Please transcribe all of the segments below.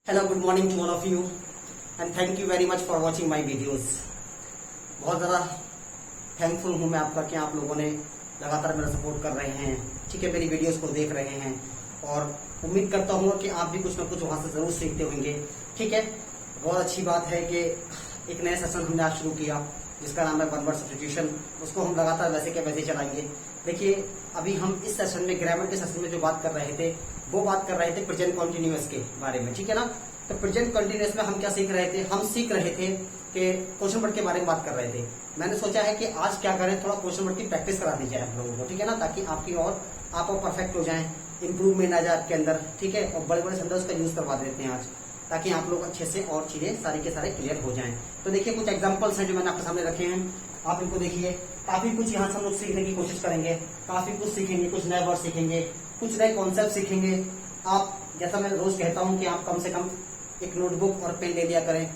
Hello good morning to all of you and thank you very much for watching my videos. बहुत ज़्यादा thankful हूँ मैं आपका कि आप लोगों ने लगातार मेरा सपोर्ट कर रहे हैं, ठीक है, मेरी वीडियोस को देख रहे हैं और उम्मीद करता हूँ कि आप भी कुछ ना कुछ वहाँ से ज़रूर सीखते होंगे, ठीक है। बहुत अच्छी बात है कि एक नया सेशन हमने आज शुरू किया जिसका नाम है वन वर्ड सब्स्टिट्यूशन। उसको हम लगातार वैसे के वैसे चलाएंगे। देखिए, अभी हम इस सेशन में ग्रामर के सेशन में जो बात कर रहे थे वो बात कर रहे थे प्रेजेंट कॉन्टिन्यूअस के बारे में, ठीक है ना। तो प्रेजेंट कॉन्टिन्यूअस में हम क्या सीख रहे थे? हम सीख रहे थे कि क्वेश्चन वर्ड के बारे में बात कर रहे थे। मैंने सोचा है कि आज क्या करें, थोड़ा क्वेश्चन वर्ड की प्रैक्टिस करा दी जाए आप लोगों को, ठीक है ना, ताकि आपकी और आप परफेक्ट हो जाएं, इंप्रूवमेंट आ जाए आपके अंदर, ठीक है। और बड़े बड़े सेंटेंस का यूज करवा देते हैं आज, ताकि आप लोग अच्छे से और चीजें सारी के सारे क्लियर हो जाएं। तो देखिए, कुछ एग्जांपल्स हैं जो मैंने आपके सामने रखे हैं, आप इनको देखिए। काफी कुछ यहाँ से हम लोग सीखने की कोशिश करेंगे, काफी कुछ सीखेंगे, कुछ नए वर्ड सीखेंगे, कुछ नए कॉन्सेप्ट सीखेंगे। आप, जैसा मैं रोज कहता हूँ कि आप कम से कम एक नोटबुक और पेन ले लिया करें,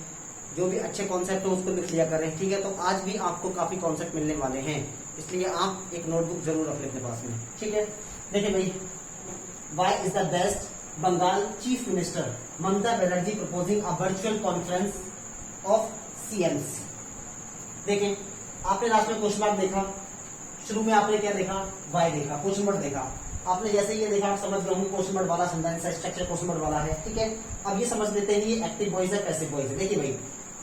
जो भी अच्छे कॉन्सेप्ट हो उसको लिख लिया करें, ठीक है। तो आज भी आपको काफी कॉन्सेप्ट मिलने वाले हैं, इसलिए आप एक नोटबुक जरूर रख लें अपने पास में, ठीक है। देखिए भाई, why is the best Bengal chief minister Mamata Banerjee proposing a virtual conference of CMs. देखिए, आपने लास्ट में क्वेश्चन मार्क देखा, शुरू में आपने क्या देखा? वाई देखा, क्वेश्चन वर्ड देखा। आपने जैसे ये देखा, आप समझ गए होंगे क्वेश्चन वर्ड वाला सेंटेंस है, स्ट्रक्चर क्वेश्चन वर्ड वाला है, ठीक है। अब ये समझ लेते हैं ये एक्टिव वॉइस है, पैसिव वॉइस है। देखिए भाई,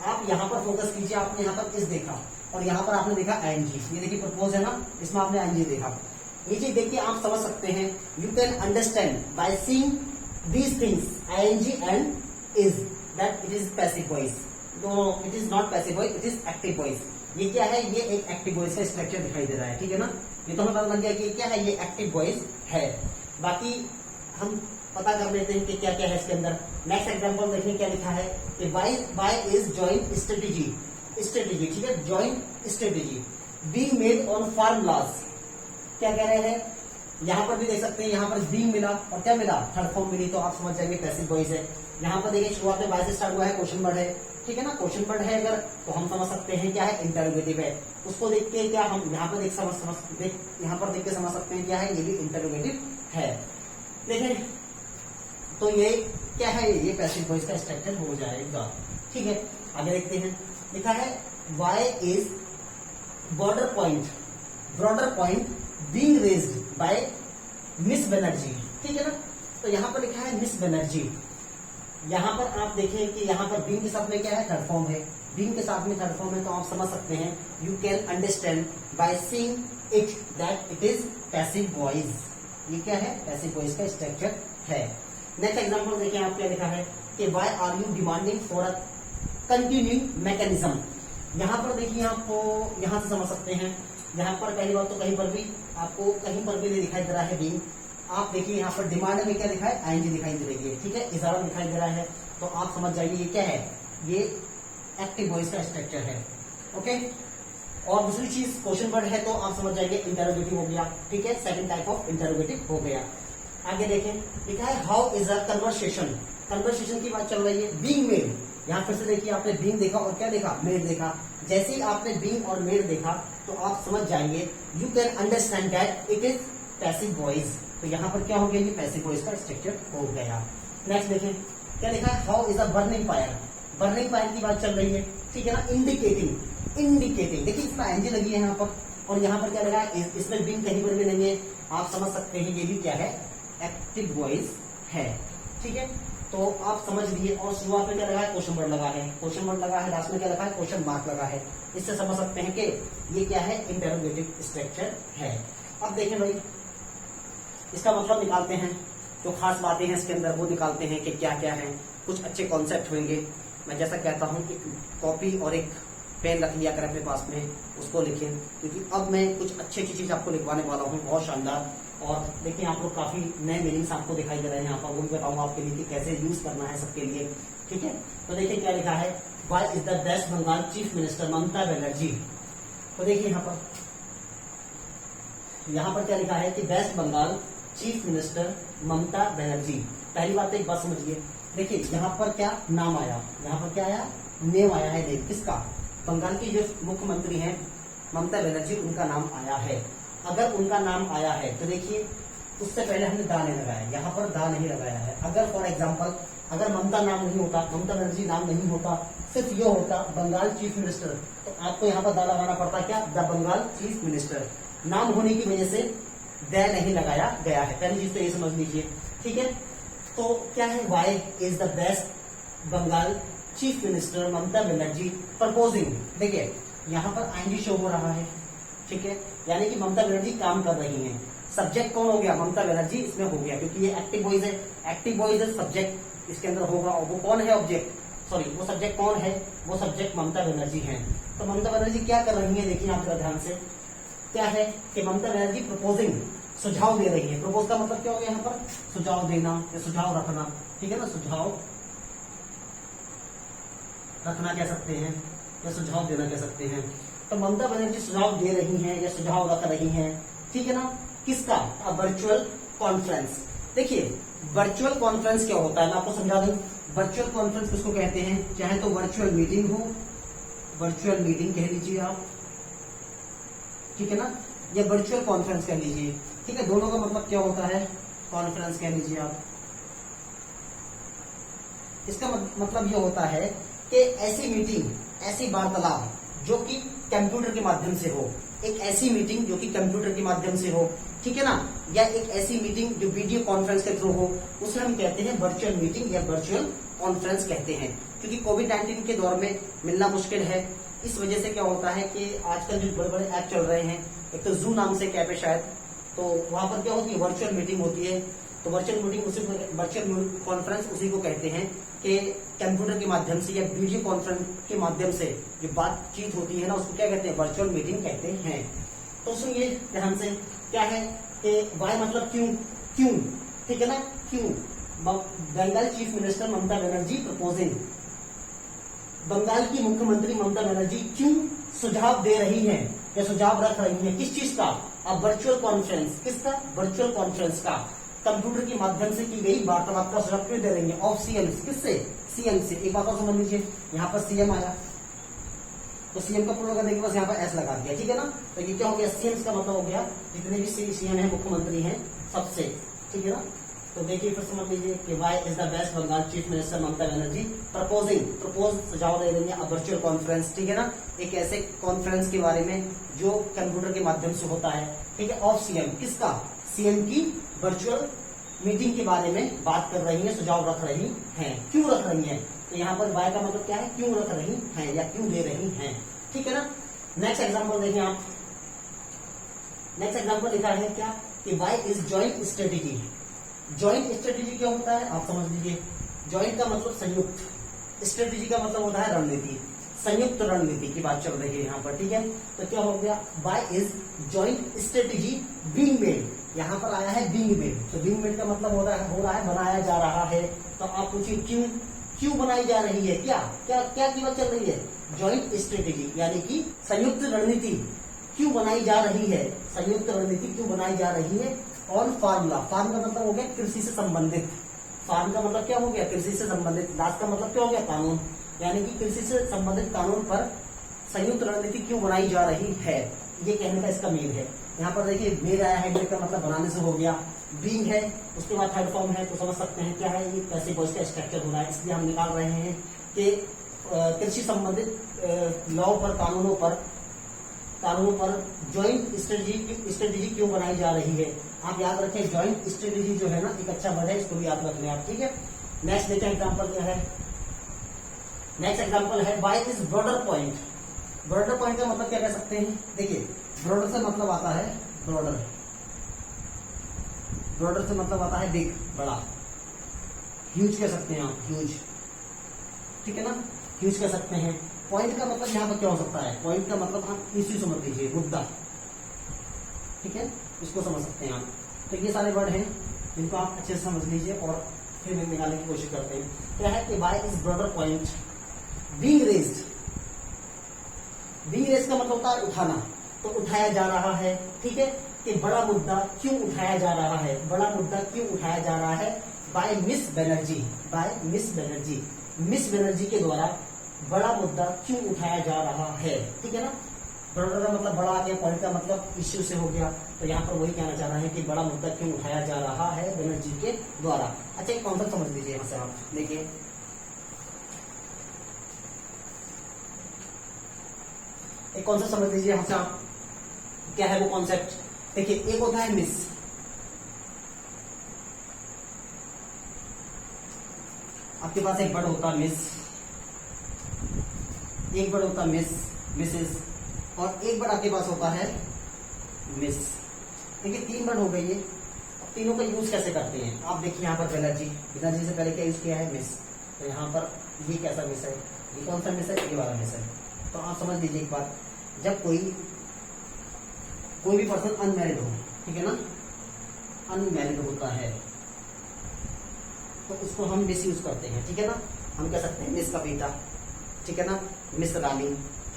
आप यहाँ पर फोकस कीजिए। आपने यहाँ पर इस देखा और यहाँ पर आपने देखा आईएनजी। ये देखिए प्रपोज है ना, इसमें आपने आईएनजी देखा। ये चीज देखिए आप समझ सकते हैं। You can understand by seeing these things ING end is that it is passive voice. No, it is not passive voice, it is active voice. ये क्या है? ये एक एक्टिव वॉइस का स्ट्रक्चर दिखाई दे रहा है, ठीक है ना। ये तो हमें पता लग गया कि क्या है, ये एक्टिव वॉइस है। बाकी हम पता कर लेते हैं कि क्या क्या है इसके अंदर। नेक्स्ट एग्जांपल देखिए क्या लिखा है कि वाई इज जॉइंट स्ट्रेटेजी, ठीक है, joint strategy being made on formulas. क्या कह रहे हैं? यहाँ पर भी देख सकते हैं, यहाँ पर बीइंग मिला और क्या मिला? थर्ड फॉर्म मिली, तो आप समझ जाएंगे पैसिव वॉइस है। यहाँ पर देखिए शुरुआत में वाई से स्टार्ट हुआ है, क्वेश्चन वर्ड है, ठीक है ना। क्वेश्चन वर्ड है अगर, तो हम समझ सकते हैं क्या है, इंटरोगेटिव है। उसको देख के क्या हम यहाँ पर यहाँ पर देख के समझ सकते हैं क्या है, ये भी इंटरोगेटिव है। देखिए, तो ये क्या है? ये पैसिव वॉइस का स्ट्रक्चर हो जाएगा, ठीक है। आगे देखते हैं, लिखा है why is broader point being raised by miss Banerjee, ठीक है ना। तो यहाँ पर लिखा है मिस बनर्जी। यहाँ पर आप देखें कि यहाँ पर बीइंग के साथ में क्या है? थर्ड फॉर्म है। बीइंग के साथ में थर्ड फॉर्म है, तो आप समझ सकते हैं, you can understand by seeing it that it is passive voice. ये क्या है? पैसिव वॉइस का स्ट्रक्चर है। नेक्स्ट एग्जांपल देखिए, आप क्या लिखा है कि why are you demanding for a continuing mechanism. यहाँ पर देखिए, आपको यहाँ से समझ सकते हैं। यहाँ पर पहली बात तो कहीं पर भी आपको कहीं पर भी नहीं दिखाई दे रहा है बीइंग। आप देखिए यहाँ पर डिमांड में क्या लिखा है? आईएनजी दिखाई दे रही है, ठीक है, इशारा दिखाई दे रहा है। तो आप समझ जाइए ये क्या है, ये एक्टिव वॉइस का स्ट्रक्चर है, ओके। और दूसरी चीज क्वेश्चन वर्ड है, तो आप समझ जाएंगे इंटरोगेटिव हो गया, ठीक है, सेकंड टाइप ऑफ इंटरोगेटिव हो गया। आगे देखें, लिखा है हाउ इज अ कन्वर्सेशन की बात चल रही है। बीइंग मेड, यहाँ फिर से देखिए, आपने बीइंग देखा और क्या देखा? मेड देखा। जैसे ही आपने बीइंग और मेड देखा तो आप समझ जाएंगे, you can understand that it is passive voice. तो यहाँ पर क्या हो गया? ये पैसिव वॉइस का स्ट्रक्चर हो गया। नेक्स्ट देखें क्या लिखा है, how is a burning fire की बात चल रही है, ठीक है ना। इंडिकेटिंग देखिए, इसमें आईएनजी लगी है यहाँ पर, और यहाँ पर क्या लगा है? इसमें बीइंग कहीं पर भी नहीं है। आप समझ सकते हैं ये भी क्या है? एक्टिव वॉइस है, ठीक है। तो आप समझ लिए। और शुरुआत में क्या लगा है? क्वेश्चन वर्ड लगा है, लास्ट में क्या लगा है? क्वेश्चन मार्क लगा है। इससे समझ सकते हैं कि ये क्या है? इंटरोगेटिव स्ट्रक्चर है। अब देखें भाई, इसका मतलब निकालते हैं, जो खास बातें हैं इसके अंदर वो निकालते हैं कि क्या क्या है। कुछ अच्छे कॉन्सेप्ट होंगे। मैं जैसा कहता हूँ, एक कॉपी और एक पेन रख लिया कर अपने पास में, उसको लिखें, क्योंकि अब मैं कुछ अच्छी चीज आपको लिखवाने वाला हूँ, बहुत शानदार। और देखिए, आप लोग काफी नए मीनिंग्स आपको दिखाई दे रहे हैं यहाँ पर, वो भी बताऊंगा आपके लिए कि कैसे यूज करना है सबके लिए, ठीक है। तो देखिए क्या लिखा है, why is the best Bengal chief minister Mamata Banerjee. तो देखिए यहाँ पर क्या लिखा है कि best Bengal chief minister Mamata Banerjee. पहली बात तो एक बात समझिए, देखिए यहाँ पर क्या नाम आया? यहाँ पर क्या आया? नेम आया है। देख, किसका? बंगाल की जो मुख्यमंत्री हैं ममता बनर्जी, उनका नाम आया है। अगर उनका नाम आया है तो देखिए, उससे पहले हमने दा नहीं लगाया, यहाँ पर दा नहीं लगाया है। अगर फॉर एग्जाम्पल अगर ममता नाम नहीं होता, ममता बनर्जी नाम नहीं होता, सिर्फ ये होता बंगाल चीफ मिनिस्टर, तो आपको यहाँ पर द लगाना पड़ता क्या, द बंगाल चीफ मिनिस्टर। नाम होने की वजह से द नहीं लगाया गया है, पहली चीज तो ये समझ लीजिए, ठीक है। तो क्या है, why is the best Bengal chief minister Mamata Banerjee proposing. देखिए यहाँ पर आईएनजी शो हो रहा है, ठीक है, यानी कि ममता बनर्जी काम कर रही हैं। सब्जेक्ट कौन हो गया, ममता बनर्जी इसमें हो गया, क्योंकि ये एक्टिव वॉइस है, एक्टिव वॉइस है, सब्जेक्ट इसके अंदर होगा, और वो कौन है ऑब्जेक्ट, सॉरी वो सब्जेक्ट कौन है, वो सब्जेक्ट ममता बनर्जी है। तो ममता बनर्जी क्या कर रही है, देखिए आप ध्यान से, क्या है कि ममता बनर्जी प्रपोजिंग, सुझाव दे रही है। प्रपोज का मतलब क्या हो गया यहाँ पर, सुझाव देना या सुझाव रखना, ठीक है ना, सुझाव रखना कह सकते हैं या सुझाव देना कह सकते हैं। तो ममता बनर्जी सुझाव दे रही हैं या सुझाव रख रही हैं, ठीक है ना, किसका, वर्चुअल कॉन्फ्रेंस। देखिए वर्चुअल कॉन्फ्रेंस क्या होता है, मैं आपको समझा दूं। वर्चुअल कॉन्फ्रेंस किसको कहते हैं, चाहे तो वर्चुअल मीटिंग हो, वर्चुअल मीटिंग कह लीजिए आप, ठीक है ना, या वर्चुअल कॉन्फ्रेंस कह लीजिए, ठीक है, दोनों का मतलब क्या होता है, कॉन्फ्रेंस कह लीजिए आप। इसका मतलब ये होता है कि ऐसी मीटिंग, ऐसी वार्तालाप जो कि कंप्यूटर के माध्यम से हो, एक ऐसी मीटिंग जो कि कंप्यूटर के माध्यम से हो, ठीक है ना, या एक ऐसी मीटिंग जो वीडियो कॉन्फ्रेंस के थ्रू हो, उसे हम कहते हैं वर्चुअल मीटिंग या वर्चुअल कॉन्फ्रेंस कहते हैं। क्योंकि कोविड-19 के दौर में मिलना मुश्किल है, इस वजह से क्या होता है कि आजकल जो बड़े बड़े ऐप चल रहे हैं, एक तो जूम नाम से एक ऐप है शायद, तो वहां पर क्या होती है, वर्चुअल मीटिंग होती है। तो वर्चुअल मीटिंग उसी को, वर्चुअल कॉन्फ्रेंस उसी को कहते हैं कि कंप्यूटर के माध्यम से या वीडियो कॉन्फ्रेंस के माध्यम से जो बातचीत होती है ना, उसको क्या कहते हैं, वर्चुअल मीटिंग कहते हैं। तो सुनिए ध्यान से, क्या है कि वाई मतलब क्यों, क्यों, ठीक है ना, क्यों Bengal chief minister Mamata Banerjee proposing, Bengal की मुख्यमंत्री ममता बनर्जी क्यों सुझाव दे रही हैं या सुझाव रख रही हैं, किस चीज का, अब वर्चुअल कॉन्फ्रेंस, किसका, वर्चुअल कॉन्फ्रेंस का, कंप्यूटर के माध्यम से की गई वार्तालाप का सुझाव क्यों दे रही है, ऑफ सीएम, किससे, सीएम से। एक बात और समझ लीजिए, यहाँ पर सीएम आया तो सीएम का पूर्ण करने के बाद यहाँ पर एस लगा दिया, ठीक है ना, तो ये क्या हो गया, सीएम का मतलब हो गया जितने भी सीएम है, मुख्यमंत्री हैं, सबसे, ठीक है ना। तो देखिए फिर समझ लीजिए कि why is the best Bengal chief minister Mamata Banerjee proposing, propose सुझाव दे रही है अब वर्चुअल कॉन्फ्रेंस, ठीक है ना, एक ऐसे कॉन्फ्रेंस के बारे में जो कंप्यूटर के माध्यम से होता है, ठीक है, ऑफ सीएम, किसका, सीएम की वर्चुअल मीटिंग के बारे में बात कर रही है, सुझाव रख रही हैं। क्यों रख रही हैं, तो यहाँ पर वाई का मतलब क्या है, क्यों रख रही हैं या क्यों दे रही हैं, ठीक है ना। नेक्स्ट एग्जाम्पल देखिए आप, नेक्स्ट एग्जाम्पल लिखा है क्या कि why is joint strategy. Joint strategy क्या होता है, आप समझ लीजिए, जॉइंट का मतलब संयुक्त, स्ट्रेटेजी का मतलब होता है रणनीति, संयुक्त रणनीति की बात चल रही है यहाँ पर, ठीक है। तो क्या हो गया, why is joint strategy being made, यहाँ पर आया है बीइंग मेड, तो बीइंग मेड का मतलब हो रहा है बनाया जा रहा है। तो आप पूछिए क्यों, क्यों बनाई जा रही है, क्या क्या क्या की बात चल रही है, जॉइंट स्ट्रेटेजी यानी कि संयुक्त रणनीति क्यों बनाई जा रही है, संयुक्त रणनीति क्यों बनाई जा रही है। और फार्मूला, फार्म का मतलब हो गया कृषि से संबंधित, फार्म का मतलब क्या हो गया, कृषि से संबंधित, लास्ट का मतलब क्या हो गया, कानून, यानी कि कृषि से संबंधित कानून पर संयुक्त रणनीति क्यों बनाई जा रही है, ये कहने का इसका मीन है। यहाँ पर देखिए मेड आया है, मेड का मतलब बनाने से हो गया, बीइंग है, उसके बाद थर्ड फॉर्म है, तो समझ सकते हैं क्या है, ये पैसिव वॉइस का स्ट्रक्चर हो रहा है, इसलिए हम निकाल रहे हैं कि कृषि संबंधित लॉ पर, कानूनों पर ज्वाइंट स्ट्रेटेजी क्यों बनाई जा रही है। आप याद रखें, ज्वाइंट स्ट्रेटेजी जो है ना, एक अच्छा वर्ड है, इसको भी याद रख लें आप, ठीक है। नेक्स्ट देखिए एग्जाम्पल क्या है, नेक्स्ट एग्जाम्पल है why is broader point. Broader point का मतलब क्या कह सकते हैं, देखिए ब्रॉडर से मतलब आता है, ब्रॉडर, ब्रॉडर से मतलब आता है बिग, बड़ा, ह्यूज कह सकते हैं आप, ह्यूज, ठीक है ना, ह्यूज कह सकते हैं। पॉइंट का मतलब यहाँ पर क्या हो सकता है, पॉइंट का मतलब आप इसी समझ लीजिए, मुद्दा, ठीक है, इसको समझ सकते हैं आप। तो ये सारे वर्ड हैं जिनको आप अच्छे से समझ लीजिए और फिर निकालने की कोशिश करते हैं। क्या है कि why is broader point being raised, being raised का मतलब होता है उठाना, तो उठाया जा रहा है, ठीक है, कि बड़ा मुद्दा क्यों उठाया जा रहा है, बड़ा मुद्दा क्यों उठाया जा रहा है, by miss Banerjee, by miss Banerjee, miss Banerjee के द्वारा बड़ा मुद्दा क्यों उठाया जा रहा है, ठीक है ना। ब्रॉडर का मतलब बड़ा आ गया, पॉइंट का मतलब इश्यू से हो गया। तो यहाँ पर वही कहना चाह रहा है कि बड़ा मुद्दा क्यों उठाया जा रहा है बनर्जी के द्वारा। अच्छा, एक कॉन्सेप्ट समझ लीजिए यहाँ से आप, देखिए एक कॉन्सेप्ट समझ लीजिए यहाँ से आप, क्या है वो कॉन्सेप्ट। देखिए, एक होता है मिस, आपके पास एक वर्ड होता है मिस, एक वर्ड होता है मिस, मिसेस, और एक वर्ड आपके पास होता है मिस। देखिए, 3 वर्ड हो गए ये। अब तीनों का यूज कैसे करते हैं आप देखिए। यहाँ पर बनर्जी, बनर्जी से पहले क्या यूज किया है, मिस। तो यहाँ पर ये कैसा मिस है, ये कौन सा मिस है, ये वाला मिस है। तो आप समझ लीजिए एक बात, जब कोई भी पर्सन अनमैरिड हो, ठीक है ना, अनमैरिड होता है तो उसको हम मिस यूज करते हैं, ठीक है ना। हम कह सकते हैं मिस कविता, ठीक है ना, मिस रानी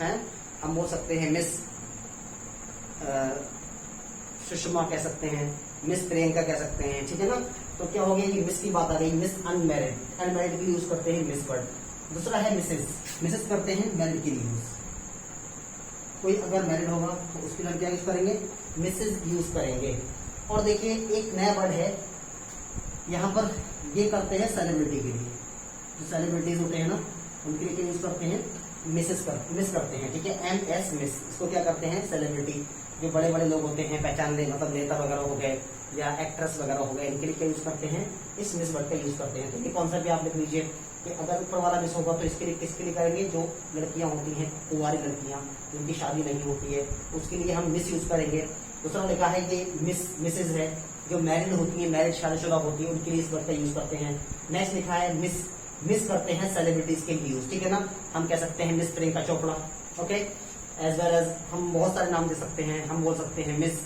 है, हम बोल सकते हैं मिस सुषमा कह सकते हैं, मिस प्रियंका कह सकते हैं, ठीक है ना। तो क्या हो गया, ये मिस की बात आ गई, मिस अनमैरिड, अनमैरिड भी यूज करते हैं मिस वर्ड। दूसरा है मिसेस, मिसेस करते हैं मैरिड के लिए यूज। कोई अगर मैरिड होगा तो उसके लिए क्या यूज करेंगे, मिसेस यूज करेंगे। और देखिए, एक नया वर्ड है यहाँ पर, ये करते हैं सेलिब्रिटी के लिए, जो सेलिब्रिटीज होते हैं ना उनके लिए क्या यूज करते हैं, मिस करते हैं, ठीक है, MS मिस। इसको क्या करते हैं, सेलिब्रिटी, जो बड़े बड़े लोग होते हैं, पहचानने मतलब नेता वगैरह हो गए या एक्ट्रेस वगैरह हो गए, इनके लिए क्या यूज करते हैं, इस मिस वर्ड का यूज करते हैं। तो ये कॉन्सेप्ट भी आप लिख लीजिए कि अगर ऊपर वाला मिस होगा तो इसके लिए किसके लिए करेंगे, जो लड़कियां होती हैं, कुंवारी लड़कियां जिनकी शादी नहीं होती है, उसके लिए हम मिस यूज करेंगे। दूसरा लिखा है कि मिसेज है, जो मैरिड होती है, मैरिड शादीशुदा होती है, उनके लिए इस वर्ड का यूज करते हैं। नेक्स्ट लिखा है मिस करते हैं सेलिब्रिटीज के लिए यूज, ठीक है ना। हम कह सकते हैं miss Priyanka Chopra, okay, as well as हम बहुत सारे नाम दे सकते हैं। हम बोल सकते हैं मिस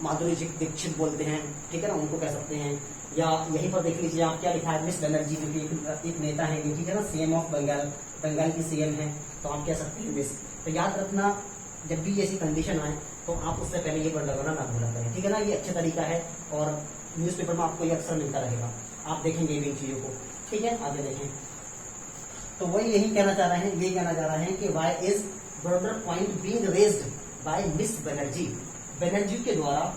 माधुरी दीक्षित बोलते हैं, ठीक है ना, उनको कह सकते हैं। या यहीं पर देख लीजिए आप, क्या लिखा है, मिस बनर्जी, जो कि एक नेता है, ठीक है ना, CM ऑफ बंगाल, बंगाल की CM है, तो आप कह सकते हैं मिस। तो याद रखना, जब भी ऐसी कंडीशन आए तो आप उससे पहले ये वर्ड लगाना ना भूला करें, ठीक है ना। ये अच्छा तरीका है और न्यूज़पेपर में आपको ये अक्सर मिलता रहेगा, आप देखेंगे इन चीजों को, ठीक है। आगे देखें, तो वही यही कहना चाह रहे हैं, ये कहना चाह रहे हैं कि why is broader point being raised by miss Banerjee, Banerjee के द्वारा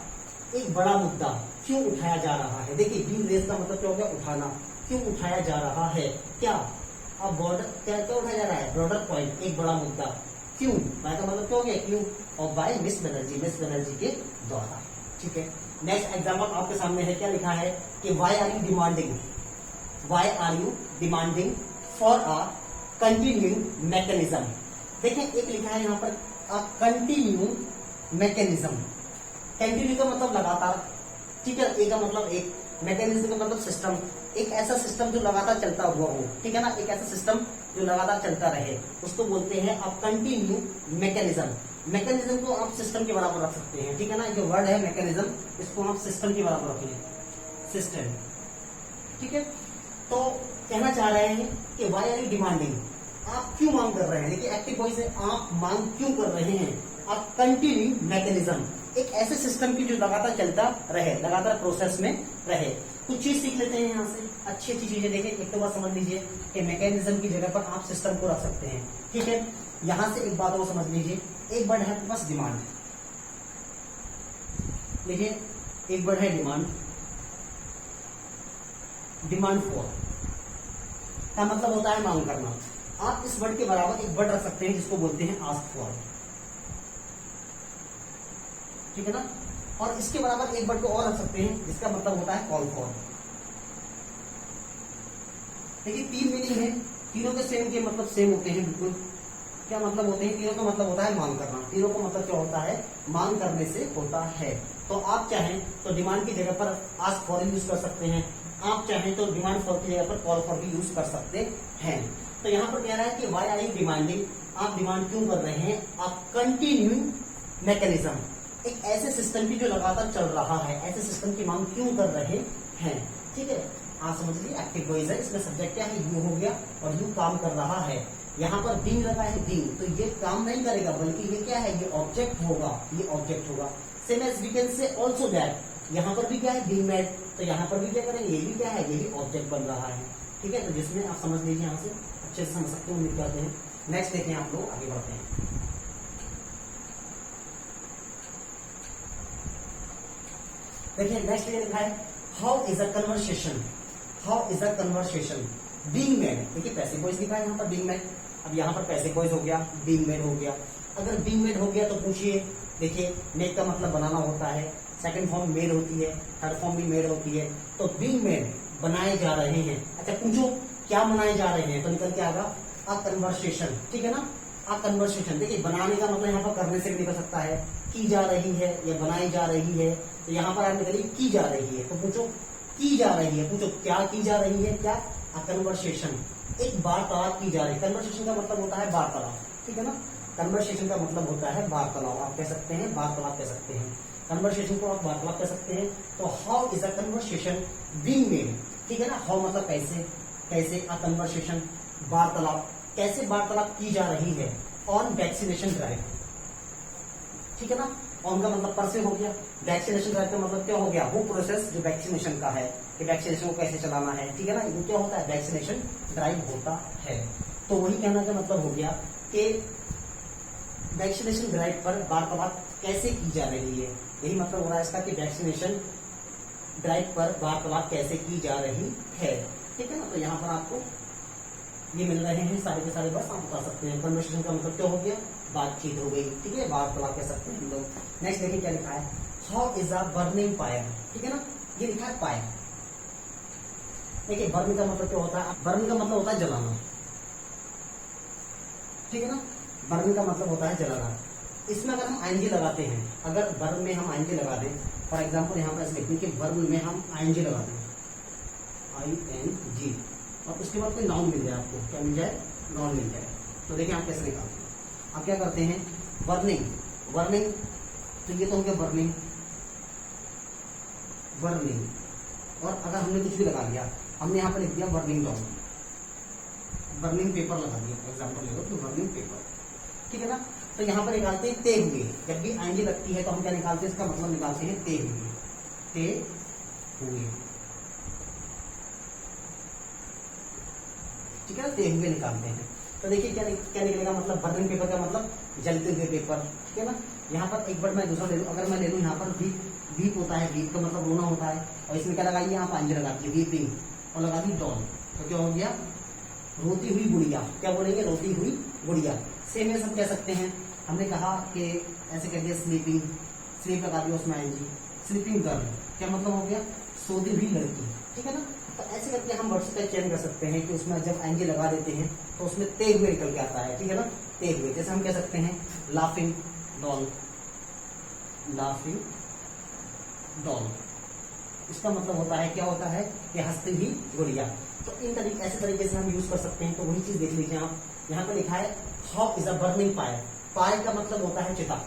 एक बड़ा मुद्दा क्यों उठाया जा रहा है। देखिए, बीइंग रेज्ड का मतलब क्या हो गया, उठाना, क्यों उठाया जा रहा है, क्या, अब बॉर्डर क्या उठाया जा रहा है, ब्रॉडर पॉइंट, एक बड़ा मुद्दा, क्यों, बाय का मतलब क्या हो गया, क्यों, और बाय मिस बनर्जी के द्वारा, ठीक है। नेक्स्ट एग्जाम्पल आपके सामने है, क्या लिखा है कि why are you demanding for a continuing mechanism. देखें, एक लिखा है यहाँ पर अ कंटिन्यू मैकेनिज्म। कंटिन्यू का मतलब लगातार, ठीक है, ए का मतलब एक, मैकेनिज्म का मतलब सिस्टम, एक ऐसा सिस्टम जो लगातार चलता हुआ हो, ठीक है ना, एक ऐसा सिस्टम जो लगातार चलता रहे, उसको बोलते हैं अब कंटिन्यू मैकेनिज्म। मैकेनिज्म को आप सिस्टम के बराबर रख सकते हैं, ठीक है ना, जो वर्ड है मैकेनिज्म, इसको आप सिस्टम के बराबर रखें, सिस्टम, ठीक है। तो कहना चाह रहे हैं कि वाई आर यू डिमांडिंग, आप क्यों मांग कर रहे हैं। देखिए, एक्टिव वॉइस है, आप मांग क्यों कर रहे हैं, आप कंटिन्यू मैकेनिज्म, एक ऐसे सिस्टम की जो लगातार चलता रहे, लगातार प्रोसेस में रहे। कुछ चीज सीख लेते हैं यहाँ से, अच्छी अच्छी चीजें देखें। एक तो बात समझ लीजिए कि मैकेनिज्म की जगह पर आप सिस्टम को रख सकते हैं, ठीक है। यहां से एक बात और समझ लीजिए, एक वर्ड है बस डिमांड, देखिए एक वर्ड है डिमांड, डिमांड फॉर का मतलब होता है मांग करना। आप इस वर्ड के बराबर एक वर्ड रख सकते हैं जिसको बोलते हैं आस्क फॉर, ठीक है ना, और इसके बराबर एक वर्ड को और रख सकते हैं जिसका मतलब होता है कॉल फॉर। देखिए, 3 मीनिंग है, तीनों के सेम के मतलब सेम होते हैं बिल्कुल। क्या मतलब होते हैं, तीनों का मतलब होता है मांग करना, तीनों का मतलब क्या होता है, मांग करने से होता है। तो आप चाहें तो डिमांड की जगह पर आस्क फॉर यूज कर सकते हैं, आप चाहें तो डिमांड फॉर की जगह पर कॉल फॉर भी यूज कर सकते हैं। तो यहाँ पर कह रहा है कि वाई आर यू डिमांडिंग, आप डिमांड क्यों कर रहे हैं, आप कंटिन्यू मैकेनिज्म, एक ऐसे सिस्टम की जो लगातार चल रहा है, ऐसे सिस्टम की मांग क्यों कर रहे हैं, ठीक है। आप समझ लीजिए, एक्टिव वॉइस है, इसमें सब्जेक्ट क्या है, यू हो गया, और यू काम कर रहा है। यहाँ पर बीइंग लगा है, बीइंग, तो ये काम नहीं करेगा, बल्कि ये क्या है, ये ऑब्जेक्ट होगा, ये ऑब्जेक्ट होगा। Same as we can say also that, यहाँ पर भी क्या है, बीइंग मेड, तो यहाँ पर भी क्या करेंगे, ये भी क्या है, ये भी ऑब्जेक्ट बन रहा है, ठीक है। तो जिसमें आप समझ लीजिए, यहाँ से अच्छे से समझ सकते हैं, उम्मीद करते हैं। नेक्स्ट देखें, आप लोग आगे बढ़ते हैं। देखिए नेक्स्ट ये लिखा है how is a conversation, how is a conversation being made. देखिए पैसिव वॉइस लिखा है यहाँ पर बीइंग मेड। अब यहाँ पर पैसिव वॉइस हो गया, बीइंग मेड हो गया। अगर बीइंग मेड हो गया तो पूछिए, देखिए मेड का मतलब बनाना होता है, सेकंड फॉर्म मेड होती है, थर्ड फॉर्म भी मेड होती है। तो बीइंग मेड बनाए जा रहे हैं। अच्छा पूछो क्या बनाए जा रहे हैं, तो निकल के आएगा अ कन्वर्सेशन, ठीक है ना, अ कन्वर्सेशन। देखिए बनाने का मतलब यहाँ पर करने से भी निकल सकता है, की जा रही है या बनाई जा रही है। तो यहाँ पर आप निकलिए की जा रही है, तो पूछो की जा रही है, पूछो क्या की जा रही है, क्या अ कन्वर्सेशन, एक वार्तालाप की जा रही है। कन्वर्सेशन का मतलब होता है वार्तालाप, ठीक है ना, कन्वर्सेशन का मतलब होता है वार्तालाप। आप कह सकते हैं वार्तालाप कह सकते हैं, कन्वर्सेशन को आप वार्तालाप कह सकते हैं। तो how is a conversation being made, ठीक है ना, हाउ मतलब कैसे, कैसे अ कन्वर्सेशन वार्तालाप, कैसे वार्तालाप की जा रही है ऑन वैक्सीनेशन ड्राइव, ठीक है ना। ऑन का मतलब पर से हो गया, वैक्सीनेशन ड्राइव का मतलब क्या हो गया, वो प्रोसेस जो वैक्सीनेशन का है कि वैक्सीनेशन को कैसे चलाना है, ठीक है ना, वो क्या होता है वैक्सीनेशन ड्राइव होता है। तो वही कहने का मतलब हो गया कि वैक्सीनेशन ड्राइव पर वार्तालाप कैसे की जा रही है, यही मतलब हो रहा है इसका कि वैक्सीनेशन ड्राइव पर वार्तालाप कैसे की जा रही है, ठीक है ना। तो यहाँ पर आपको ये मिल रहे हैं सारे के सारे बस आप बता सकते हैं। कन्वर्सेशन का मतलब क्या हो गया, बातचीत हो गई, ठीक है, वार्तालाप कह सकते हैं हम लोग। नेक्स्ट देखिए क्या लिखा है, how is a burning fire, ठीक है ना, ये लिखा है फायर। देखिए बर्न का मतलब क्या होता है, बर्न का मतलब होता है जलाना, ठीक है ना, बर्न का मतलब होता है जलाना। इसमें अगर हम आईएनजी लगाते हैं, अगर बर्न में हम आईएनजी लगा दें, फॉर एग्जांपल यहाँ पर ऐसे लिखते हैं कि बर्न में हम आईएनजी लगा दें, ING, और उसके बाद कोई नाउन मिल जाए आपको, क्या मिल जाए, नाउन मिल जाए। तो देखिए आप कैसे निकालते हैं, आप क्या करते हैं, बर्निंग, बर्निंग, तो ये तो हो गया बर्निंग, बर्निंग, और अगर हमने कुछ भी लगा दिया, हमने यहाँ पर लिख दिया बर्निंग डॉग, बर्निंग पेपर लगा दिया, एग्जाम्पल ले लो तो बर्निंग पेपर, ठीक है ना। तो यहाँ पर निकालते हैं ते हुए, जब भी आईएनजी लगती है तो हम क्या निकालते हैं, इसका मतलब निकालते हैं ते हुए, ते हुए, ठीक है, ते हुए निकालते हैं। तो देखिए क्या क्या निकलेगा, मतलब बर्निंग पेपर का मतलब जलते हुए पेपर, ठीक है ना। यहाँ पर एक बार मैं दूसरा ले लूँ, अगर मैं ले लूँ यहाँ पर वीप, वीप होता है, वीप का मतलब रोना होता है, और इसमें क्या लगाइए, यहाँ आईएनजी लगाती है वीपिंग, और लगा दी डॉल, तो क्या हो गया, रोती हुई गुड़िया, क्या बोलेंगे, रोती हुई गुड़िया। सेम ये सब कह सकते हैं, हमने कहा कि ऐसे कह दिया स्लीपिंग, स्लीप लगा दिया उसमें आईएनजी, स्लीपिंग गर्ल, क्या मतलब हो गया, सोती हुई लड़की, ठीक है ना। तो ऐसे करके हम वर्ड्स का चयन कर सकते हैं कि उसमें जब आईएनजी लगा देते हैं तो उसमें ते हुए निकल के आता है, ठीक है ना, ते हुए। जैसे हम कह सकते हैं लाफिंग डॉल, लाफिंग डॉल, इसका मतलब होता है, क्या होता है कि हंसती हुई गुड़िया। तो इन तरीके, ऐसे तरीके से हम यूज कर सकते हैं। तो वही चीज देख लीजिए आप, यहाँ पे लिखा है how is a burning fire, fire का मतलब होता है चिता,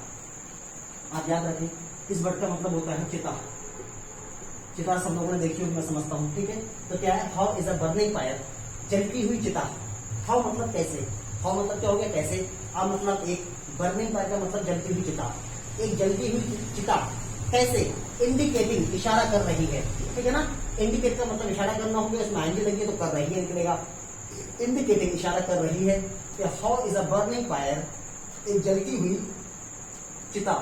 आप याद रखें, इस वर्ड का मतलब होता है चिता, चिता सब लोगों ने देखी होगी मैं समझता हूँ, ठीक है। तो क्या है, how is a burning fire, जलती हुई चिता। हाउ मतलब कैसे, हाउ मतलब क्या हो गया, कैसे, अब मतलब एक, बर्निंग फायर का मतलब जलती हुई चिता, एक जलती हुई चिता कैसे, इंडिकेटिंग, इशारा कर रही है, ठीक है ना। इंडिकेट का मतलब इशारा करना हो गया, उसमें आईएनजी लगी है तो कर रही है निकलेगा, इंडिकेटिंग इशारा कर रही है। How is a burning fire, एक जलती हुई चिता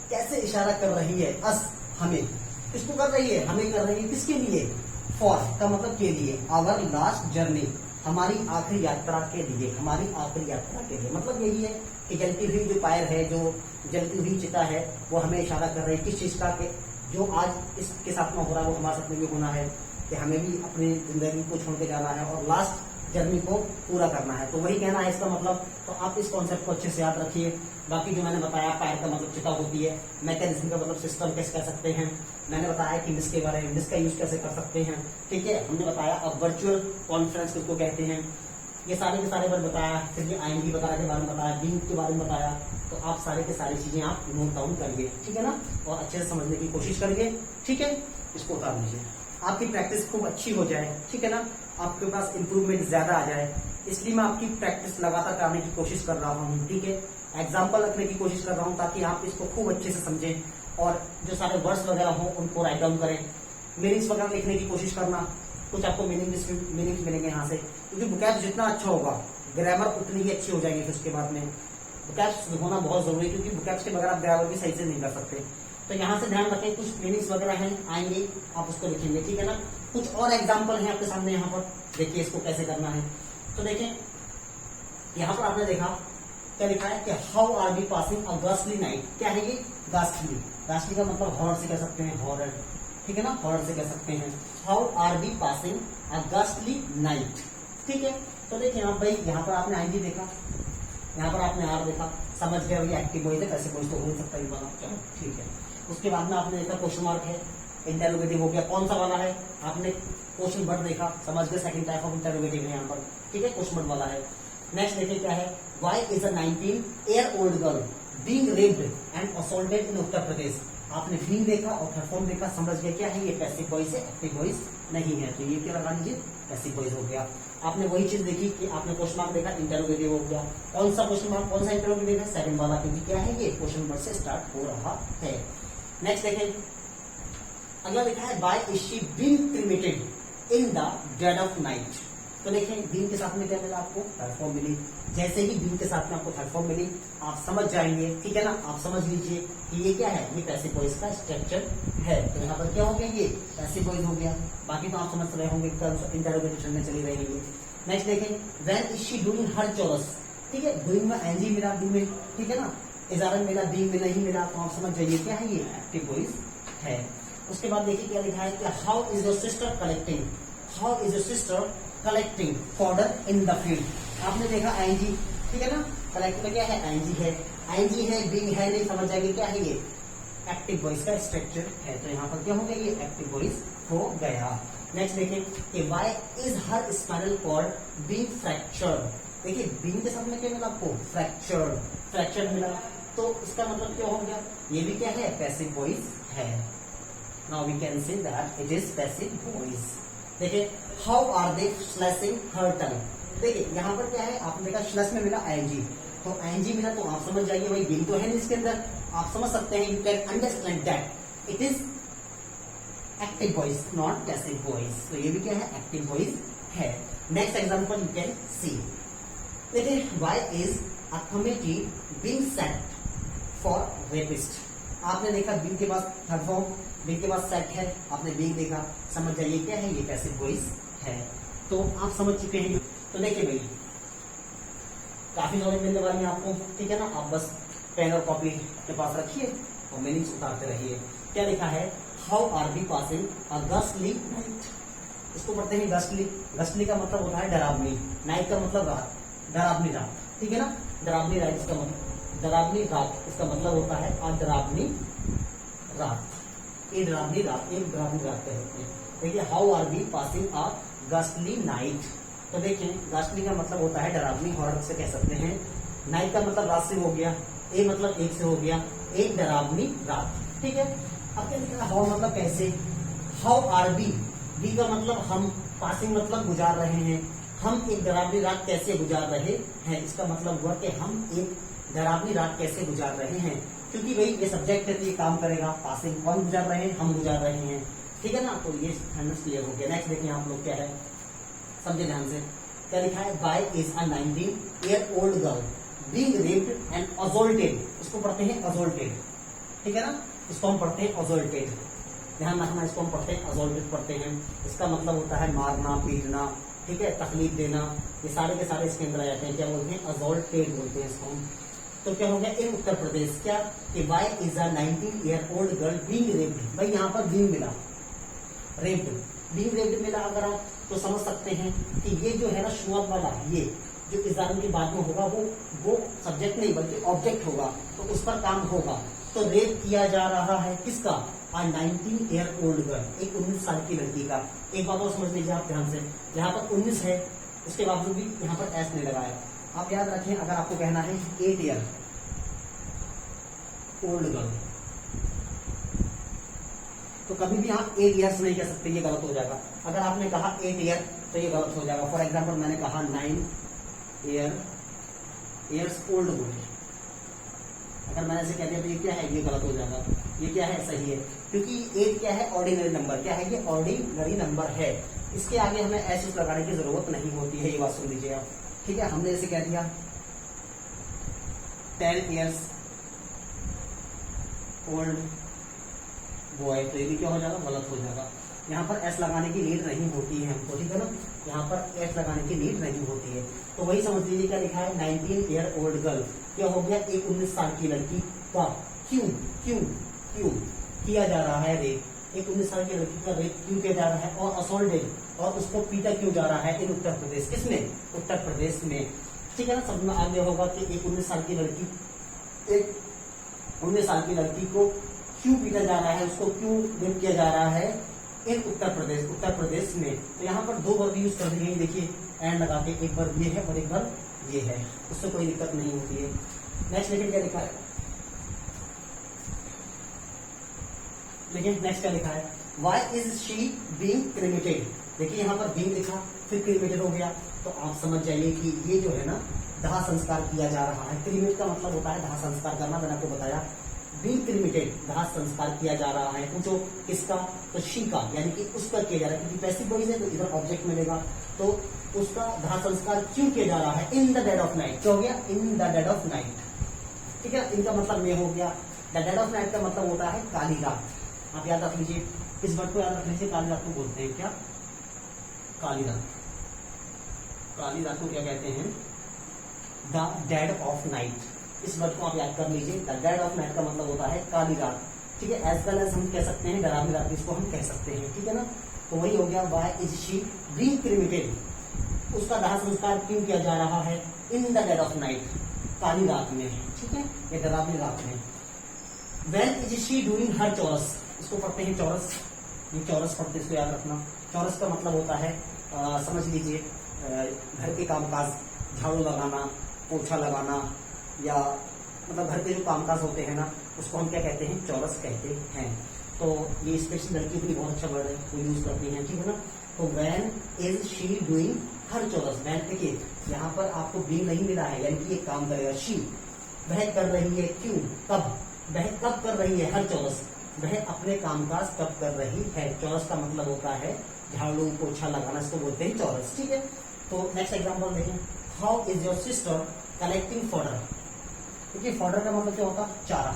कैसे इशारा कर रही है, अस, हमें, किसको कर रही है, हमें कर रही है, किसके लिए, फॉर का मतलब के लिए, आवर लास्ट जर्नी, हमारी आखिरी यात्रा के लिए, हमारी आखिरी यात्रा के लिए। मतलब यही है कि जलती हुई जो फायर है, जो जलती हुई चिता है, वो हमें इशारा कर रही है किस चीज का, के जो आज इसके साथ में हो रहा है वो हमारे साथ में भी होना है, कि हमें भी अपनी जिंदगी को छोड़ के जाना है और लास्ट जर्नी को पूरा करना है। तो वही कहना है इसका मतलब। तो आप इस कॉन्सेप्ट को अच्छे से याद रखिए। बाकी जो मैंने बताया, फायर का मतलब चिता होती है, मैकेनिज्म का मतलब सिस्टम कैसे कह सकते हैं, मैंने बताया कि मिस के बारे में, मिस का यूज कैसे कर सकते हैं, ठीक है। हमने बताया अब वर्चुअल कॉन्फ्रेंस किसको कहते हैं, ये सारे के सारे बारे बताया, फिर ये आईएनजी वगैरह के बारे में बताया, बीइंग के बारे में बताया। तो आप सारे के सारी चीजें आप नोट डाउन करिए, ठीक है ना, और अच्छे से समझने की कोशिश करिए, ठीक है। इसको उतार लीजिए, आपकी प्रैक्टिस खूब अच्छी हो जाए, ठीक है ना, आपके पास इंप्रूवमेंट ज्यादा आ जाए, इसलिए मैं आपकी प्रैक्टिस लगातार करने की कोशिश कर रहा हूँ, ठीक है। एग्जाम्पल रखने की कोशिश कर रहा हूँ ताकि आप इसको खूब अच्छे से समझें, और जो सारे वर्ड्स वगैरह हो उनको राइट डाउन करें, मीनिंग्स वगैरह लिखने की कोशिश करना, कुछ आपको मीनिंग्स मिलेंगे यहाँ से, क्योंकि वोकैब जितना अच्छा होगा ग्रामर उतनी ही अच्छी हो जाएगी। फिर उसके बाद में वोकैब्स होना बहुत जरूरी है, क्योंकि वोकैब्स के बगैर आप ग्रामर भी सही से नहीं कर सकते। तो यहाँ से ध्यान रखें, कुछ मीनिंग्स वगैरह हैं आएंगे, आप उसको लिखेंगे, ठीक है ना। कुछ और एग्जाम्पल हैं आपके सामने, यहाँ पर देखिए इसको कैसे करना है। तो देखें यहाँ पर आपने देखा क्या लिखा है कि how are we passing a ghostly night. क्या है ये? गॉस्टली। गॉस्टली का मतलब हॉरर से कह सकते हैं, हॉरर, ठीक है ना, हॉरर से कह सकते हैं। How are we passing a ghostly night, ठीक है। तो देखिए यहाँ भाई, यहाँ पर आपने आईडी देखा, यहाँ पर आपने आर देखा, समझ गया ये एक्टिव वॉइस है, कैसे वॉइस तो हो नहीं सकता ये वाला, चलो ठीक है। उसके बाद में आपने देखा क्वेश्चन मार्क है, इंटरोगेटिव हो गया, कौन सा वाला है, आपने क्वेश्चन वर्ड देखा, समझ गए सेकंड टाइप ऑफ इंटरोगेटिव है यहाँ पर, ठीक है, क्वेश्चन वर्ड वाला है। नेक्स्ट देखिए क्या है, why is a 19-year-old girl being raped and assaulted in Uttar Pradesh. आपने बीइंग देखा और परफॉर्म देखा, समझ गए क्या है ये पैसिव वॉइस है, एक्टिव वॉइस नहीं है, तो ये क्या लगा लीजिए, पैसिव वॉइस हो गया। आपने वही चीज देखी कि आपने क्वेश्चन मार्क देखा, इंटरोगेटिव हो गया। कौन सा क्वेश्चन मार्क, कौन सा इंटरोगेटिव है, सेकंड वाला, क्योंकि क्या है ये क्वेश्चन वर्ड से स्टार्ट हो रहा है। नेक्स्ट देखें, अगला लिखा है why is she being cremated in the dead of night. तो देखें बीइंग के साथ में क्या मिला आपको, थर्ड फॉर्म मिली। जैसे ही बीइंग के साथ में आपको थर्ड फॉर्म मिली, आप समझ जाएंगे, ठीक है ना, आप समझ लीजिए कि ये क्या है, ये पैसिव वॉइस का स्ट्रक्चर है। तो यहाँ पर क्या हो गया, ये पैसिव वॉइस हो गया। बाकी तो आप समझ रहे होंगे, इंटरोगेटिव में चली रहेगी। नेक्स्ट देखें, when is she doing her chores, ठीक है, डूइंग में एनजी मिला, डू में, ठीक है ना, इजारन मिला, बीइंग में नहीं मिला, तो आप समझ जाइए क्या है, ये एक्टिव वॉइस है। उसके बाद देखिए क्या लिखा है कि how is your sister collecting, how is your sister collecting fodder in the field. आपने देखा आईएनजी, ठीक है ना, कलेक्ट में क्या है, आईएनजी है, आईएनजी है, बीइंग है नहीं, समझ जाएंगे क्या है ये एक्टिव वॉइस का स्ट्रक्चर है। तो यहाँ पर क्या हो गया, ये एक्टिव वॉइस हो गया। नेक्स्ट देखें कि why is her spinal cord being fractured. देखिए बीइंग के साथ में क्या मिला आपको, फ्रैक्चर्ड, फ्रैक्चर्ड मिला, तो इसका मतलब क्या हो गया, ये भी क्या है, पैसिव वॉइस है। Now we can say that it is passive voice. देखिए how are they slashing her tongue. देखिए यहाँ पर क्या है, आपने देखा स्लैश में मिला आईएनजी, तो आईएनजी मिला तो आप समझ जाइए भाई बीइंग तो है नहीं इसके अंदर, आप समझ सकते हैं, you can understand that it is active voice not passive voice. तो ये भी क्या है, एक्टिव वॉइस है। Next example you can see, देखिए why is a committee being set for rapist. आपने देखा बीइंग के पास थर्ड फॉर्म, बीइंग के पास सेट है, आपने बीइंग देखा, समझ जाइए क्या है, ये पैसिव वॉइस है। तो आप समझ चुके हैं। तो देखिए भाई काफी नॉलेज मिलने वाली है आपको, ठीक है ना, आप बस पेन और कॉपी के पास रखिए और मीनिंग्स उतारते रहिए। क्या लिखा है, how are we passing a ghostly night. इसको पढ़ते हैं गॉस्टली। गॉस्टली का मतलब होता है डरावनी, नाइट का मतलब रात, डरावनी रात, ठीक है ना, डरावनी रात इसका मतलब, डरावनी रात इसका मतलब होता है डरावनी रात, ये डरावनी रात, एक डरावनी रात कहते हैं। देखिए how are we passing a ghostly night. तो देखिए गॉस्टली का मतलब होता है डरावनी, हॉरर से कह सकते हैं। नाइट का मतलब रात से हो गया, ए मतलब एक से हो गया, एक डरावनी रात, ठीक है। अब क्या लिखा है, हाउ मतलब कैसे, हाउ आर बी, बी का मतलब हम, पासिंग मतलब गुजार रहे हैं, हम एक डरावनी रात कैसे गुजार रहे हैं। इसका मतलब हुआ कि हम एक डरावनी रात कैसे गुजार रहे हैं, क्योंकि भाई ये सब्जेक्ट है तो ये काम करेगा। पासिंग कौन गुजार रहे हैं, हम गुजार रहे हैं, ठीक है ना। तो ये सेंटेंस क्लियर हो गया। नेक्स्ट देखिए आप लोग क्या है, समझे ध्यान से। क्या लिखा है, why is a 19-year-old girl being raped and assaulted. इसको पढ़ते हैं असॉल्टेड, ठीक है ना, इसको हम पढ़ते हैं असॉल्टेड, ध्यान रखना, इसको हम पढ़ते हैं असॉल्टेड पढ़ते हैं। इसका मतलब होता है मारना, पीटना, ठीक है, तकलीफ देना, ये सारे के सारे इसके अंदर आ जाते हैं। क्या बोलते हैं, असॉल्टेड बोलते हैं इसको हम। तो क्या हो गया, इन उत्तर प्रदेश, क्या कि why is a 19-year-old girl being raped. भाई यहाँ पर बीइंग मिला, रेप्ड, बीइंग रेप्ड मिला, अगर आप तो समझ सकते हैं कि ये जो है ना शुरुआत वाला, ये जो इजारन के बाद में होगा वो सब्जेक्ट नहीं बल्कि ऑब्जेक्ट होगा, तो उस पर काम होगा। तो रेप किया जा रहा है किसका, आ 19-year-old गर्ल, एक 19 साल की लड़की का। एक बात और समझ लीजिए आप ध्यान से, यहाँ पर 19 है, उसके बावजूद भी यहाँ पर एस नहीं लगाया। आप याद रखें, अगर आपको कहना है 8-year-old गर्ल, तो कभी भी आप 8 years नहीं कह सकते, ये गलत हो जाएगा। अगर आपने कहा 8 year तो ये गलत हो जाएगा। फॉर एग्जाम्पल मैंने कहा 9-year-old बोले, अगर मैंने ऐसे कह दिया तो ये क्या है, ये गलत हो जाएगा। ये क्या है, सही है, क्योंकि 8 क्या है, ऑर्डिनरी नंबर, क्या है, ये ऑर्डिनरी नंबर है। इसके आगे हमें ऐसे लगाने की जरूरत नहीं होती है, ये बात सुन लीजिए आप, ठीक है। हमने ऐसे कह दिया 10 years old बॉय, तो ये भी क्या हो जाएगा, गलत हो जाएगा। यहाँ पर एस लगाने की नीड नहीं होती है हमको, ठीक है ना, यहाँ पर एस लगाने की नीड नहीं होती है। तो वही समझ लीजिए क्या लिखा है, 19 ईयर ओल्ड गर्ल, क्या हो गया, एक 19 साल की लड़की का क्यों क्यों क्यों किया जा रहा है रेप, एक 19 साल की लड़की का रेप क्यों किया जा रहा है, और असॉल्टेड, और उसको पीटा क्यों जा रहा है इन उत्तर प्रदेश, किसमें, उत्तर प्रदेश में, ठीक है ना। समझ में आ गया होगा कि एक 19 साल की लड़की, एक 19 साल की लड़की को क्यों पीटा जा रहा है, उसको क्यों रेप किया जा रहा है इन उत्तर प्रदेश में। तो यहाँ पर दो वर्ब यूज कर दिए, देखिए एंड लगा के, एक वर्ब ये है और एक वर्ब ये है, उससे कोई दिक्कत नहीं होती है। नेक्स्ट लेकिन क्या लिखा है, लेकिन नेक्स्ट क्या लिखा है, why is she being cremated. देखिए यहाँ पर बीइंग लिखा, फिर क्रिमेटेड हो गया, तो आप समझ जाइए कि ये जो है ना, दाह संस्कार किया जा रहा है। क्रिमेट का मतलब होता है दाह संस्कार करना, मैंने आपको बताया। बीइंग क्रिमेटेड, दाह संस्कार किया जा रहा है। पूछो किसका, तो शी का, यानी कि उसका किया जा रहा है, क्योंकि पैसिव वॉइस है तो इधर ऑब्जेक्ट मिलेगा, तो उसका दाह संस्कार क्यों किया जा रहा है, in the dead of night. क्या हो गया, इन द डेड ऑफ नाइट, ठीक है। इनका मतलब ये हो गया, द डेड ऑफ नाइट का मतलब होता है काली रात। आप याद रख लीजिए, इस वर्ड को याद रख लीजिए, काली रात को बोलते हैं क्या, काली रात। काली रात को क्या कहते हैं, द डेड ऑफ नाइट। इस वर्ड को आप याद कर लीजिए, द डेड ऑफ नाइट का मतलब होता है काली रात, ठीक है। एज वेल एज हम कह सकते हैं डरावनी रात, इसको हम कह सकते हैं, ठीक है ना। तो वही हो गया, why is she being cremated, उसका दाह संस्कार क्यों किया जा रहा है in the dead of night, काली रात में, ठीक है, ये डरावनी रात में। When is she doing her chores, इसको पढ़ते हैं चौरस, ये चौरस पढ़ते, इसको याद रखना। चौरस का मतलब होता है समझ लीजिए घर के कामकाज, झाड़ू लगाना, पोछा लगाना, या मतलब घर के जो कामकाज होते हैं ना, उसको हम क्या कहते हैं, चौरस कहते हैं। तो ये स्पेशल लड़की के लिए बहुत अच्छा वर्ड है, वो यूज करती हैं, ठीक है ना। तो when is she doing her चौरस, व्हेन देखिए यहाँ पर आपको बीइंग नहीं मिला है, यानी कि ये काम करेगा। शी, वह कर रही है, क्यों, कब, वह कब कर रही है हर चौरस, वह अपने कामकाज कब कर रही है। चौरस का मतलब होता है झाड़ू पोछा लगाना, इसको बोलते हैं चौरस, ठीक है। तो नेक्स्ट एग्जाम्पल देखें, how is your sister collecting fodder. देखिए फॉडर का मतलब क्या होता है, चारा,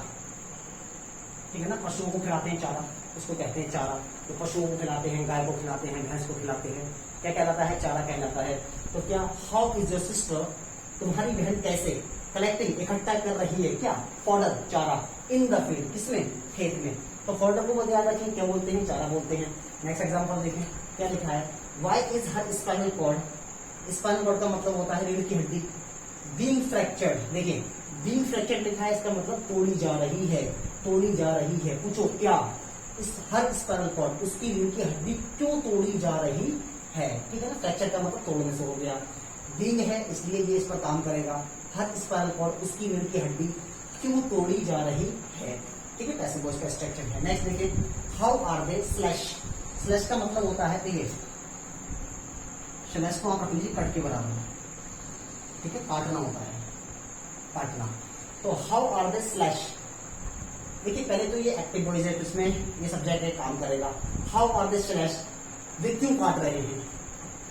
ठीक है ना, पशुओं को खिलाते हैं चारा, उसको कहते हैं चारा। तो पशुओं को खिलाते हैं, गाय को खिलाते हैं, भैंस को खिलाते हैं, क्या कहलाता है, चारा कहलाता है। तो क्या, हाउ इज योर सिस्टर, तुम्हारी बहन कैसे, कलेक्टिंग, इकट्ठा कर रही है, क्या, फॉडर, चारा, इन द फील्ड, किसमें, खेत में। तो फॉडर को बहुत याद रखें, क्या बोलते हैं, चारा बोलते हैं। नेक्स्ट एग्जाम्पल देखें, क्या लिखा है, why is her spinal cord. Spinal cord का मतलब होता है रीढ़ की हड्डी। बीइंग फ्रैक्चर्ड, देखिए बीइंग फ्रैक्चर्ड लिखा है, इसका मतलब तोड़ी जा रही है, तोड़ी जा रही है। पूछो क्या, इस हर स्पाइनल कॉर्ड, उसकी रीढ़ की हड्डी क्यों तोड़ी जा रही है, ठीक है ना। फ्रैक्चर का मतलब तोड़ने से हो गया, बीइंग है इसलिए ये इस पर काम करेगा। हर स्पाइनल कॉर्ड, उसकी रीढ़ की हड्डी क्यों तोड़ी जा रही है, ठीक है, पैसिव वॉइस का स्ट्रक्चर है। नेक्स्ट देखिए, how are they slash. Slash का मतलब होता है, देखिए स्लैश को आप रख लीजिए कट के बराबर, ठीक है, काटना होता है, काटना। तो हाउ आर दे स्लैश, देखिए पहले तो ये एक्टिव वॉइस है, तो इसमें ये सब्जेक्ट है, काम करेगा। हाउ आर दे स्लैश, वे क्यों काट रहे हैं,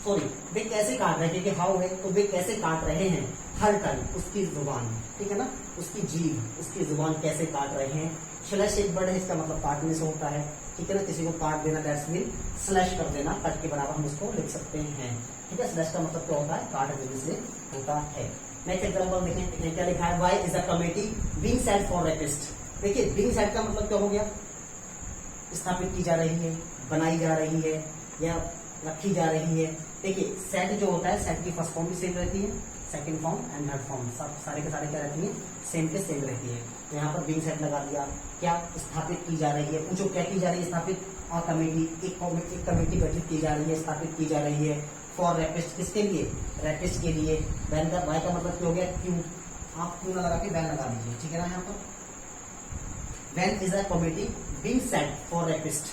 सॉरी वे कैसे काट रहे हैं, क्योंकि हाउ है तो वे कैसे काट रहे हैं, हर टन, उसकी जुबान, ठीक है ना, उसकी जीभ, उसकी जुबान कैसे काट रहे हैं। स्लैश एक वर्ड है, इसका मतलब काटने से होता है, ठीक है ना, किसी को काट देना, दैट्स मीन स्लैश कर देना, कट के बराबर हम उसको लिख सकते हैं, ठीक है। स्लैश का मतलब क्या होता है, काट देने से होता है। नेक्स्ट एग्जाम्पल देखें, क्या लिखा है, why is a committee being set for rapist. देखिए बीइंग सेट का मतलब क्या हो गया, स्थापित की जा रही है, बनाई जा रही है, या रखी जा रही है। देखिए सेट जो होता है, सेट की फर्स्ट फॉर्म भी सेम रहती है, second form and third form सब सारे के सारे क्या रहती है, सेम के सेम रहती है। तो यहाँ पर बीइंग सेट लगा दिया, क्या स्थापित की जा रही है। पूछो क्या की जा रही है, स्थापित, और कमेटी, एक कमेटी गठित की जा रही है, स्थापित की जा रही है फॉर रेपिस्ट, किसके लिए, रेपिस्ट के लिए। वैन का, वाई का मतलब क्या हो गया, क्यों, आप क्यों ना लगा के वैन लगा दीजिए, ठीक है ना। यहाँ पर when is a committee being set for rapist,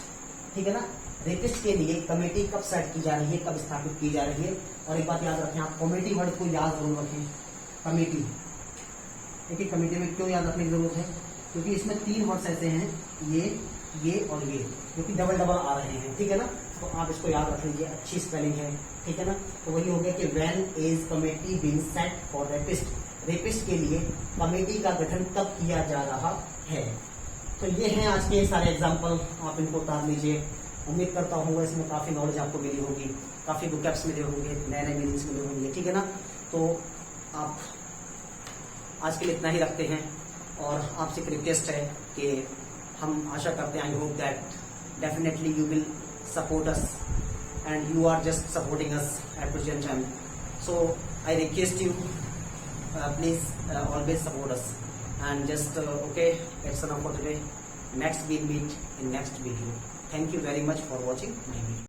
ठीक है ना। रेपिस्ट के लिए कमेटी कब सेट की जा रही है, कब स्थापित की जा रही है। और एक बात याद रखें, आप कमेटी वर्ड को याद जरूर रखें, कमेटी। देखिए कमेटी में क्यों याद रखने की जरूरत है, क्योंकि इसमें तीन वर्ड्स ऐसे हैं, ये और ये, जो कि डबल डबल आ रहे हैं, ठीक है ना। तो आप इसको याद रख लीजिए, अच्छी स्पेलिंग है, ठीक है ना। तो वही हो गया कि when is committee being set for rapist, rapist के लिए कमेटी का गठन कब किया जा रहा है, तो ये हैं आज के सारे एग्जाम्पल, आप इनको उतार लीजिए। उम्मीद करता हूँ इसमें काफ़ी नॉलेज आपको मिली होगी, काफ़ी बुकैप्स मिले होंगे, नए नए मीनिंग्स मिले होंगे, ठीक है ना। तो आप आज के लिए इतना ही रखते हैं और आपसे एक रिक्वेस्ट है कि हम आशा करते हैं, I hope that definitely you will support us and you are just supporting us at present time. So I request you please always support us and just okay, that's enough for today. Next we'll meet in next video. Thank you very much for watching my video.